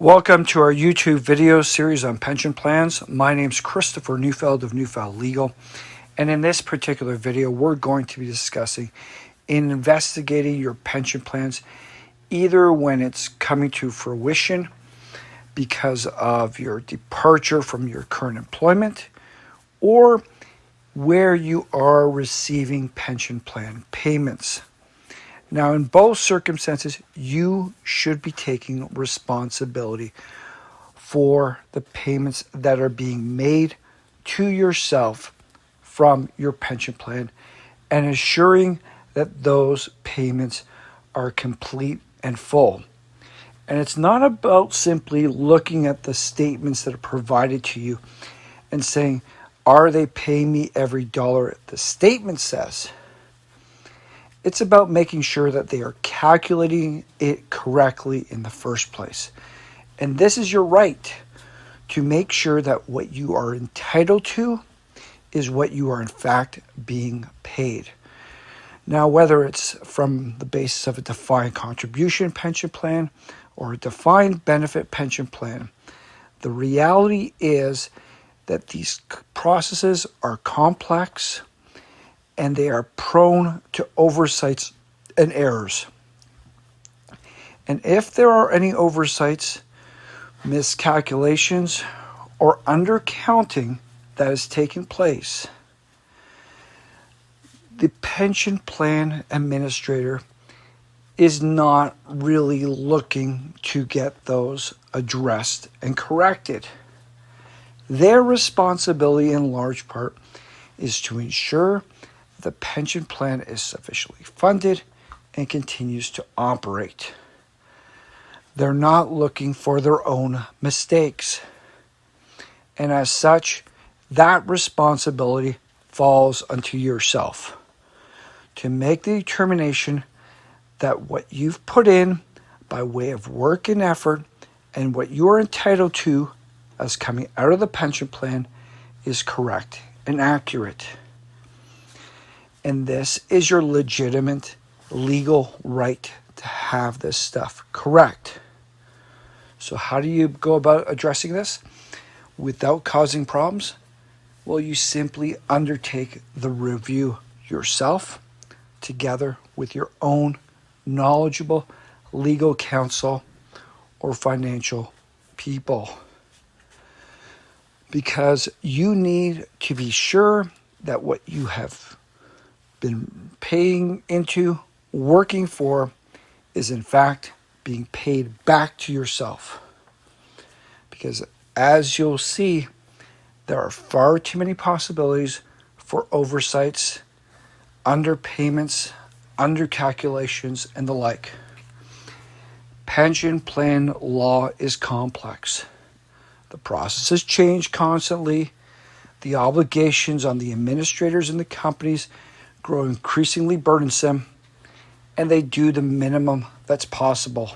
Welcome to our YouTube video series on pension plans. My name is Christopher Neufeld of Neufeld Legal, and in this particular video, we're going to be discussing investigating your pension plans, either when it's coming to fruition because of your departure from your current employment, or where you are receiving pension plan payments. Now, in both circumstances, you should be taking responsibility for the payments that are being made to yourself from your pension plan and ensuring that those payments are complete and full. And it's not about simply looking at the statements that are provided to you and saying, are they paying me every dollar the statement says? It's about making sure that they are calculating it correctly in the first place. And this is your right to make sure that what you are entitled to is what you are in fact being paid. Now, whether it's from the basis of a defined contribution pension plan or a defined benefit pension plan, the reality is that these processes are complex and they are prone to oversights and errors. And if there are any oversights, miscalculations, or undercounting that is taking place, the pension plan administrator is not really looking to get those addressed and corrected. Their responsibility in large part is to ensure the pension plan is sufficiently funded and continues to operate. They're not looking for their own mistakes. And as such, that responsibility falls unto yourself to make the determination that what you've put in by way of work and effort and what you're entitled to as coming out of the pension plan is correct and accurate. And this is your legitimate legal right to have this stuff correct. So how do you go about addressing this without causing problems? Well, you simply undertake the review yourself together with your own knowledgeable legal counsel or financial people. Because you need to be sure that what you have been paying into, working for, is in fact being paid back to yourself. Because as you'll see, there are far too many possibilities for oversights, underpayments, undercalculations, and the like. Pension plan law is complex. The processes change constantly. The obligations on the administrators and the companies grow increasingly burdensome, and they do the minimum that's possible.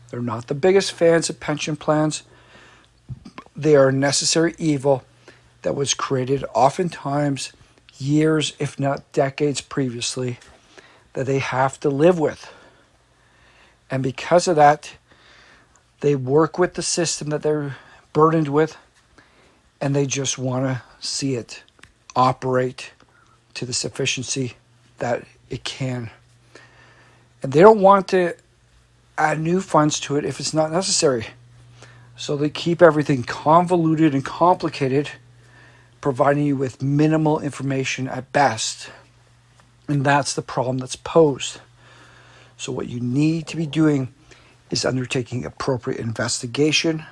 They're not the biggest fans of pension plans. They are a necessary evil that was created oftentimes years, if not decades previously, that they have to live with. And because of that, they work with the system that they're burdened with, and they just want to see it operate to the sufficiency that it can. And they don't want to add new funds to it if it's not necessary. So they keep everything convoluted and complicated, providing you with minimal information at best. And that's the problem that's posed. So what you need to be doing is undertaking appropriate investigation,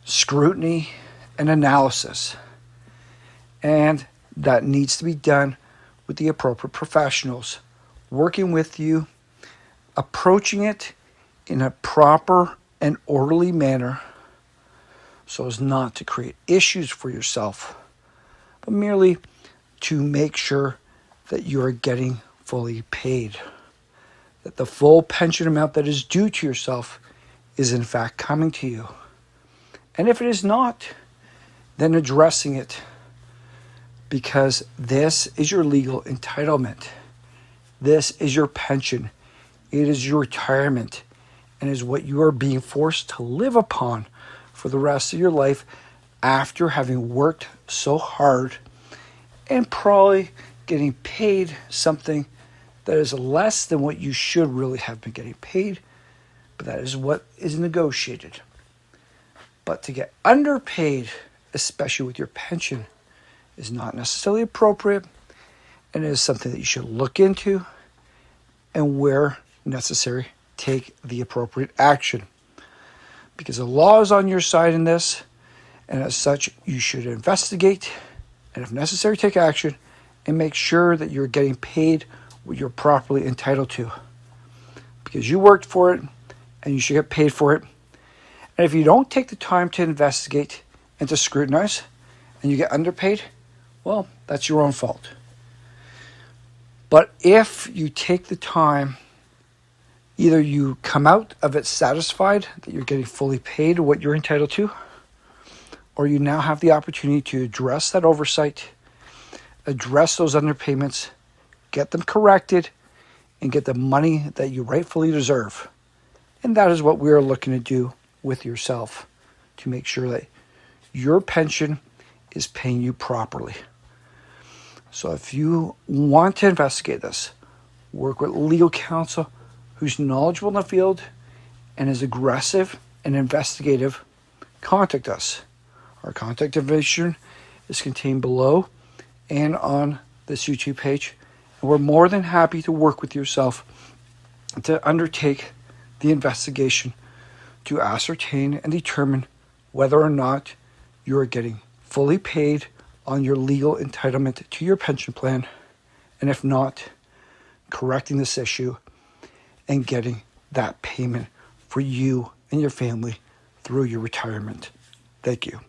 scrutiny, and analysis. And that needs to be done with the appropriate professionals, working with you, approaching it in a proper and orderly manner so as not to create issues for yourself, but merely to make sure that you are getting fully paid, that the full pension amount that is due to yourself is in fact coming to you. And if it is not, then addressing it, because this is your legal entitlement. This is your pension. It is your retirement. and is what you are being forced to live upon for the rest of your life after having worked so hard and probably getting paid something that is less than what you should really have been getting paid, but that is what is negotiated. But to get underpaid, especially with your pension, is not necessarily appropriate, and it is something that you should look into and, where necessary, take the appropriate action. Because the law is on your side in this, and as such, you should investigate and, if necessary, take action and make sure that you're getting paid what you're properly entitled to. Because you worked for it, and you should get paid for it. And if you don't take the time to investigate and to scrutinize, and you get underpaid, well, that's your own fault. But if you take the time, either you come out of it satisfied that you're getting fully paid what you're entitled to, or you now have the opportunity to address that oversight, address those underpayments, get them corrected, and get the money that you rightfully deserve. And that is what we are looking to do with yourself, to make sure that your pension is paying you properly. So if you want to investigate this, work with legal counsel who's knowledgeable in the field and is aggressive and investigative, contact us. Our contact information is contained below and on this YouTube page. And we're more than happy to work with yourself to undertake the investigation to ascertain and determine whether or not you are getting fully paid on your legal entitlement to your pension plan, and if not, correcting this issue and getting that payment for you and your family through your retirement. Thank you.